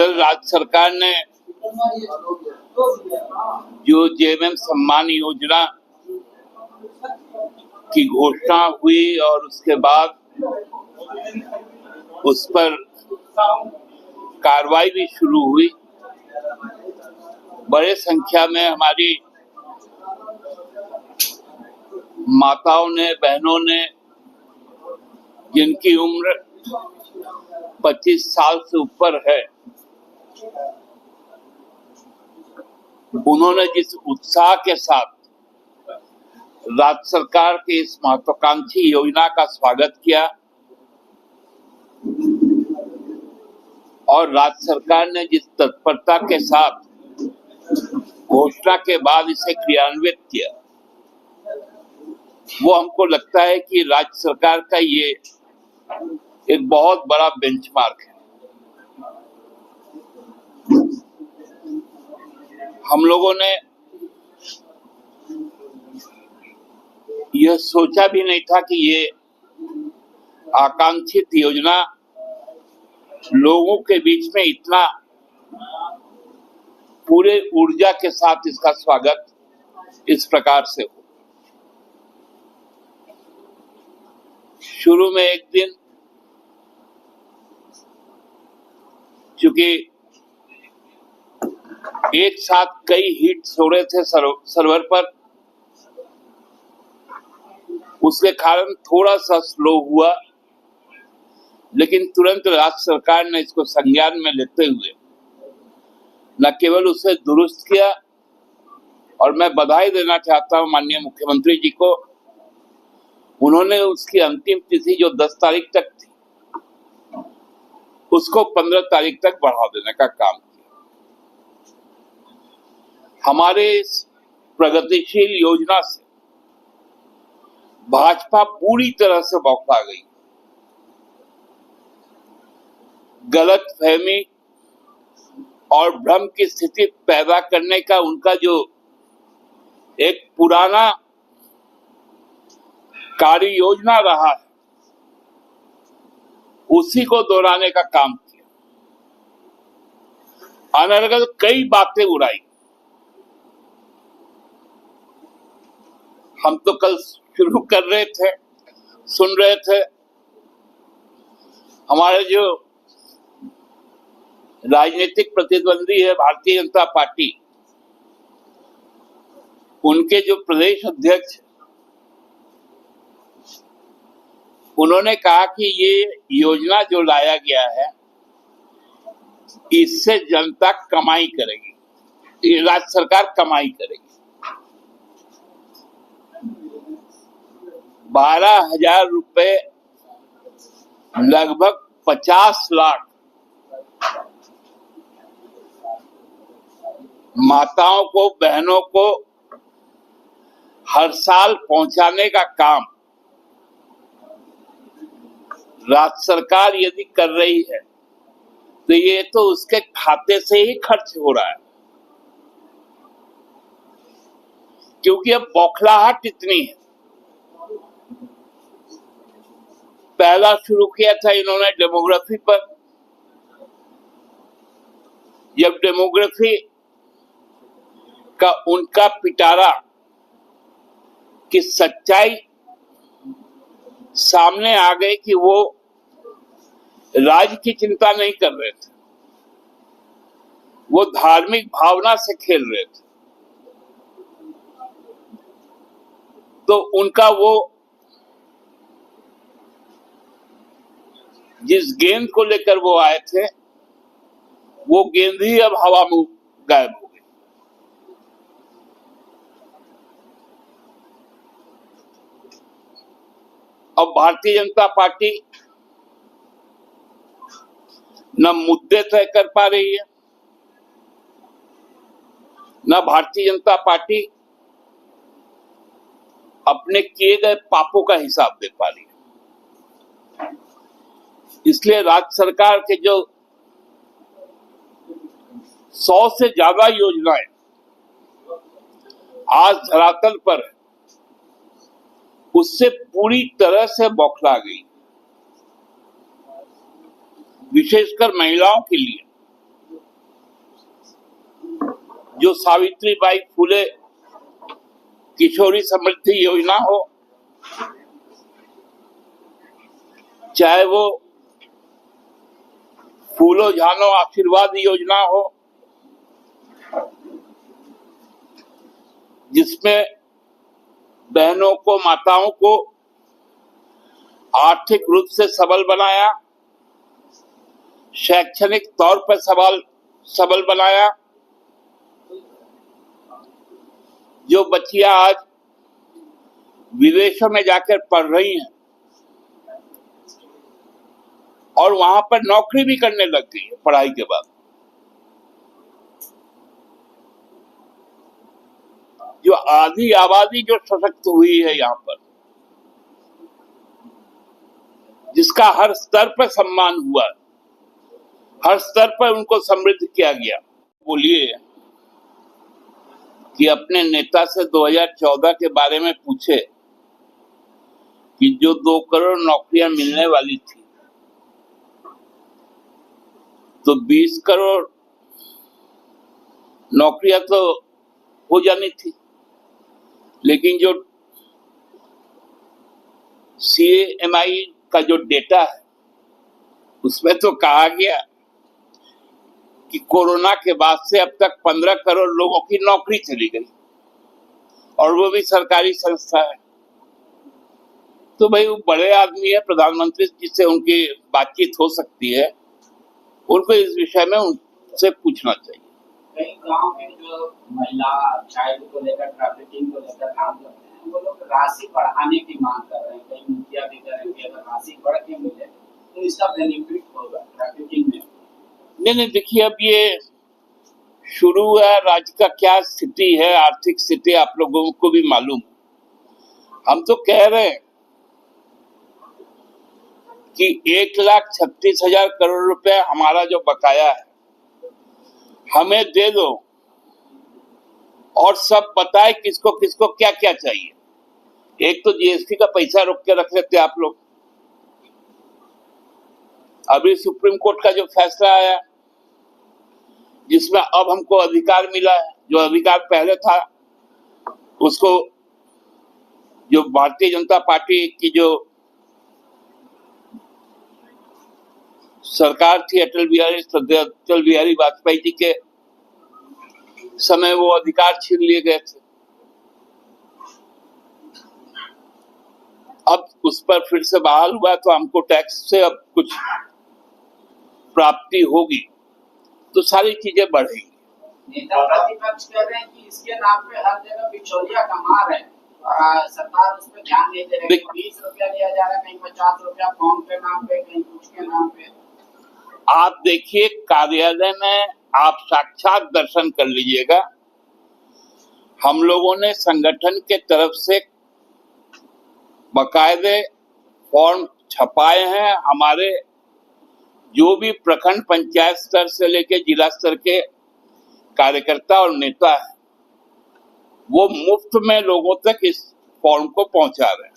इधर राज्य सरकार ने जो जेएमएम सम्मान योजना की घोषणा हुई और उसके बाद उस पर कार्रवाई भी शुरू हुई। बड़े संख्या में हमारी माताओं ने, बहनों ने, जिनकी उम्र 25 साल से ऊपर है, उन्होंने जिस उत्साह के साथ राज्य सरकार की इस महत्वाकांक्षी योजना का स्वागत किया और राज्य सरकार ने जिस तत्परता के साथ घोषणा के बाद इसे क्रियान्वित किया, वो हमको लगता है कि राज्य सरकार का ये एक बहुत बड़ा बेंचमार्क है। हम लोगों ने यह सोचा भी नहीं था कि ये आकांक्षित योजना लोगों के बीच में इतना पूरे ऊर्जा के साथ इसका स्वागत इस प्रकार से हो। शुरू में एक दिन चूंकि एक साथ कई हिट्स हो रहे थे सर्वर पर, उसके कारण थोड़ा सा स्लो हुआ, लेकिन तुरंत राज्य सरकार ने इसको संज्ञान में लेते हुए न केवल उसे दुरुस्त किया, और मैं बधाई देना चाहता हूं माननीय मुख्यमंत्री जी को। उन्होंने उसकी अंतिम तिथि जो 10 तारीख तक थी, उसको 15 तारीख तक बढ़ा देने का काम किया। हमारे इस प्रगतिशील योजना से भाजपा पूरी तरह से बौखला गई। गलतफहमी और भ्रम की स्थिति पैदा करने का उनका जो एक पुराना कार्य योजना रहा है, उसी को दोहराने का काम किया। अनर्गल कई बातें उड़ाई। हम तो कल शुरू कर रहे थे, सुन रहे थे, हमारे जो राजनीतिक प्रतिद्वंदी है भारतीय जनता पार्टी, उनके जो प्रदेश अध्यक्ष, उन्होंने कहा कि ये योजना जो लाया गया है, इससे जनता कमाई करेगी, ये राज्य सरकार कमाई करेगी। 12,000 रुपए, लगभग 50 लाख माताओं को, बहनों को हर साल पहुंचाने का काम राज्य सरकार यदि कर रही है, तो ये तो उसके खाते से ही खर्च हो रहा है, क्योंकि अब बौखलाहट इतनी है। पहला शुरू किया था इन्होंने डेमोग्राफी पर। जब डेमोग्राफी का उनका पिटारा की सच्चाई सामने आ गई कि वो राज्य की चिंता नहीं कर रहे थे, वो धार्मिक भावना से खेल रहे थे, तो उनका वो जिस गेंद को लेकर वो आए थे, वो गेंद ही अब हवा में गायब हो गई। अब भारतीय जनता पार्टी न मुद्दे तय कर पा रही है, न भारतीय जनता पार्टी अपने किए गए पापों का हिसाब दे पा रही है। इसलिए राज्य सरकार के जो 100 से ज्यादा योजनाएं आज धरातल पर है, उससे पूरी तरह से बौखला गई। विशेषकर महिलाओं के लिए जो सावित्रीबाई फुले किशोरी समृद्धि योजना हो, चाहे वो फूलो झानो आशीर्वाद योजना हो, जिसमें बहनों को, माताओं को आर्थिक रूप से सबल बनाया, शैक्षणिक तौर पर सबल बनाया। जो बच्चियां आज विदेशों में जाकर पढ़ रही हैं और वहां पर नौकरी भी करने लग गई है पढ़ाई के बाद। जो आधी आबादी जो सशक्त हुई है यहाँ पर, जिसका हर स्तर पर सम्मान हुआ, हर स्तर पर उनको समृद्ध किया गया। बोलिए कि अपने नेता से 2014 के बारे में पूछे कि जो 2 करोड़ नौकरियां मिलने वाली थी, तो 20 करोड़ नौकरियां तो हो जानी थी, लेकिन जो CMI का जो डेटा है उसमें तो कहा गया कि कोरोना के बाद से अब तक 15 करोड़ लोगों की नौकरी चली गई, और वो भी सरकारी संस्था है। तो भाई वो बड़े आदमी है, प्रधानमंत्री, जिससे उनकी बातचीत हो सकती है, उनको इस विषय में उनसे पूछना चाहिए। कई गांव में जो महिला चाइल्ड को लेकर, ट्रैफिकिंग को लेकर काम करते हैं, वो लोग राशि बढ़ाने की मांग कर रहे हैं। कई मुखिया भी करेंगे, अगर राशि बढ़ के मिले तो इसका बेनिफिट होगा ट्रैफिकिंग में। नहीं, देखिए, अब ये शुरू है, राज्य का क्या स्थिति है, आर्थिक स्थिति आप लोगों को भी मालूम। हम तो कह रहे हैं कि 1,36,000 करोड़ रुपए हमारा जो बकाया है हमें दे दो, और सब बताए किसको किसको क्या क्या चाहिए। एक तो GST का पैसा रोक के रख लेते आप लोग। अभी सुप्रीम कोर्ट का जो फैसला आया, जिसमें अब हमको अधिकार मिला है, जो अधिकार पहले था उसको जो भारतीय जनता पार्टी की जो सरकार थी अटल बिहारी वाजपेयी जी के समय, वो अधिकार छीन लिए गए थे। अब उस पर फिर से बहाल हुआ, तो हमको टैक्स से अब कुछ प्राप्ति होगी, तो सारी चीजें बढ़ेंगी। नेता प्रतिपक्ष कह रहे हैं कि इसके नाम पे हर जगह बिचौलिया कमा रहे हैं और सरकार उस पर ध्यान नहीं दे रही। 20 रुपया लिया जा रहा है, कहीं 50 रुपया फॉर्म के नाम पे, कहीं कुछ के नाम पे। आप देखिए, कार्यालय में आप साक्षात दर्शन कर लीजिएगा। हम लोगों ने संगठन के तरफ से बकायदे फॉर्म छपाए हैं। हमारे जो भी प्रखंड पंचायत स्तर से लेके जिला स्तर के कार्यकर्ता और नेता है, वो मुफ्त में लोगों तक इस फॉर्म को पहुंचा रहे हैं।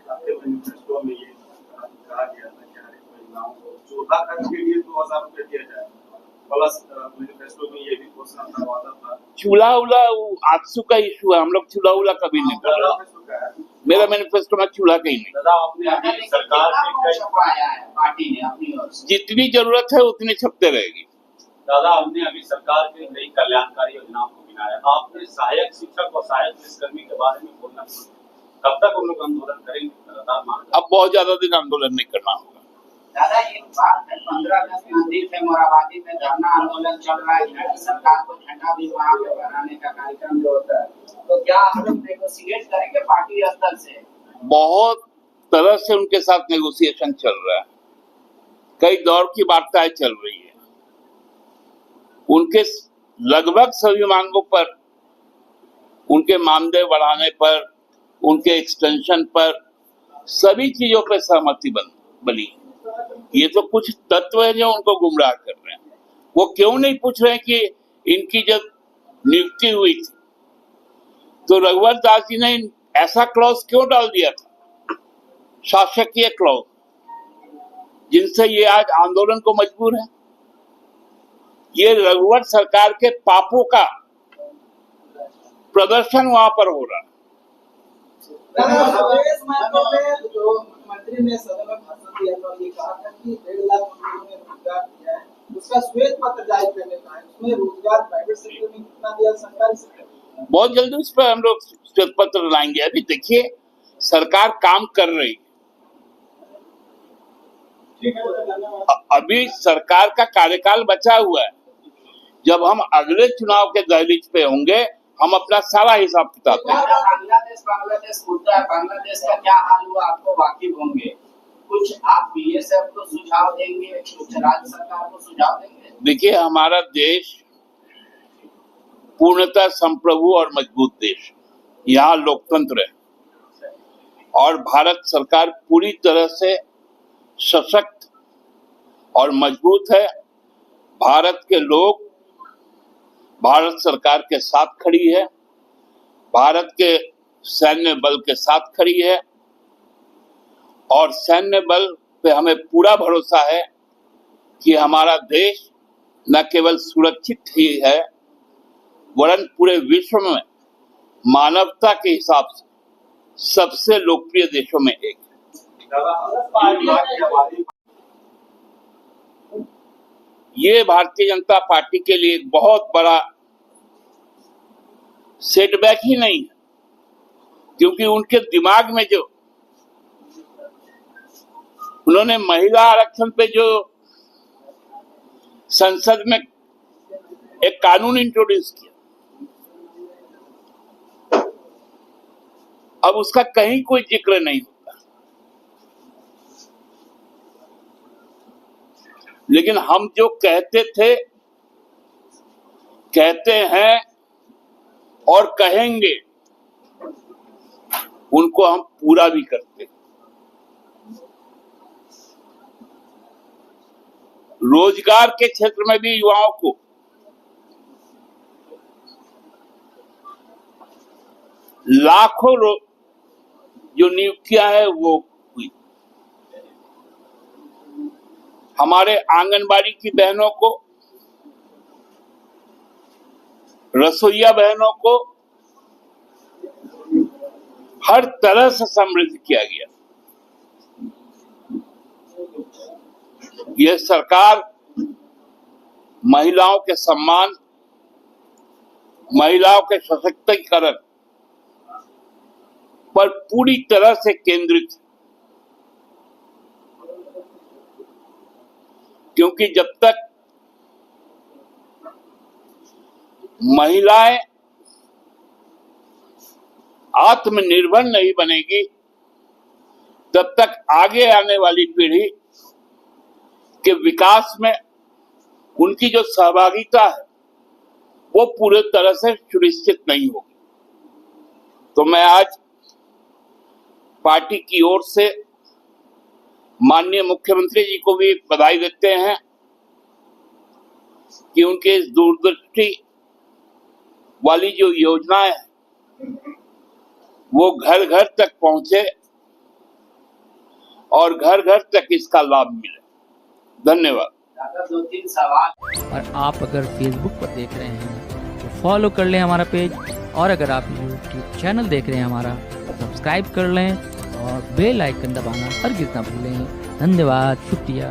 आपके मैनिफेस्टो में ये कहा गया था कि हर एक महिलाओं को 14 खर्च के लिए 2,000 रुपए दिया जाए, प्लस मैनिफेस्टो में ये भी घोषणा का वादा था। चूल्हा उला आजसू का इशू है, हम लोग चूल्हा उला कभी नहीं कर रहे। मेरा मैनिफेस्टो में चूल्हा कहीं नहीं। दादा, आपने अभी सरकार पार्टी ने अपनी ओर से जितनी जरूरत है उतनी छपते रहेगी। दादा, हमने अभी सरकार की नई कल्याणकारी योजनाओं को गिनाया। आपने सहायक शिक्षक और सहायक पुलिसकर्मी के बारे में बोलना शुरू, कब तक उन लोग आंदोलन करेंगे? लगातार अब बहुत ज्यादा दिन आंदोलन नहीं करना होगा। दादा, एक बात है, 15 अगस्त मंदिर में मोराबादी में धरना आंदोलन चल रहा है, सरकार को झंडा भी वहाँ पे बनाने का कार्यक्रम जो होता है, तो क्या हम लोग नेगोशिएट करेंगे पार्टी स्तर से? बहुत तरह से उनके साथ नेगोशिएशन चल रहा है, कई दौर की वार्ताएं चल रही है। उनके लगभग सभी मांगों पर, उनके मानदेय बढ़ाने पर, उनके एक्सटेंशन पर, सभी चीजों पर सहमति बनी। ये तो कुछ तत्व है जो उनको गुमराह कर रहे हैं। वो क्यों नहीं पूछ रहे हैं कि इनकी जब नियुक्ति हुई थी तो रघुवर दास जी ने ऐसा क्लॉज क्यों डाल दिया था, शासकीय क्लॉज, जिनसे ये आज आंदोलन को मजबूर है। ये रघुवर सरकार के पापों का प्रदर्शन वहां पर हो रहा है। जो मंत्री ने सदन में भाषण दिया था, ये कहा था कि 1.5 लाख मजदूरों ने रोजगार दिया है, उसका श्वेत पत्र जारी करने का है। उसमें रोजगार प्राइवेट सेक्टर में कितना दिया, सरकारी सेक्टर में? बहुत जल्दी उस पर हम लोग श्वेत पत्र लाएंगे। अभी देखिए सरकार काम कर रही है, अभी सरकार का कार्यकाल बचा हुआ है। जब हम अगले चुनाव के दहलीज पे होंगे, हम अपना सारा हिसाब किताब देंगे। बांग्लादेश मुद्दा है, बांग्लादेश का क्या हाल हुआ आपको वाकिफ होंगे। कुछ आप बीएसएफ को सुझाव देंगे, कुछ राज्य सरकार को सुझाव देंगे? देखिए हमारा देश पूर्णतः संप्रभु और मजबूत देश, यहाँ लोकतंत्र है और भारत सरकार पूरी तरह से सशक्त और मजबूत है। भारत के लोग भारत सरकार के साथ खड़ी है, भारत के सैन्य बल के साथ खड़ी है और सैन्य बल पे हमें पूरा भरोसा है कि हमारा देश न केवल सुरक्षित ही है वरन पूरे विश्व में मानवता के हिसाब से सबसे लोकप्रिय देशों में एक है। ये भारतीय जनता पार्टी के लिए एक बहुत बड़ा सेटबैक ही नहीं है, क्योंकि उनके दिमाग में जो उन्होंने महिला आरक्षण पे जो संसद में एक कानून इंट्रोड्यूस किया, अब उसका कहीं कोई जिक्र नहीं होता। लेकिन हम जो कहते थे, कहते हैं और कहेंगे, उनको हम पूरा भी करते हैं। रोजगार के क्षेत्र में भी युवाओं को लाखों जो नियुक्तियां है वो हुई। हमारे आंगनबाड़ी की बहनों को, रसोईया बहनों को हर तरह से समृद्ध किया गया। यह सरकार महिलाओं के सम्मान, महिलाओं के सशक्तिकरण पर पूरी तरह से केंद्रित है, क्योंकि जब तक महिलाएं आत्मनिर्भर नहीं बनेगी, तब तक आगे आने वाली पीढ़ी के विकास में उनकी जो सहभागिता है वो पूरे तरह से सुनिश्चित नहीं होगी। तो मैं आज पार्टी की ओर से माननीय मुख्यमंत्री जी को भी बधाई देते हैं कि उनके इस दूरदृष्टि वाली जो योजनाएं हैं वो घर घर तक पहुंचे और घर घर तक इसका लाभ मिले। धन्यवाद। 2-3 सवाल। और आप अगर फेसबुक पर देख रहे हैं तो फॉलो कर लें हमारा पेज, और अगर आप यूट्यूब चैनल देख रहे हैं हमारा, सब्सक्राइब कर लें और बेल आइकन दबाना हरगिज़ ना भूलें। धन्यवाद, शुक्रिया।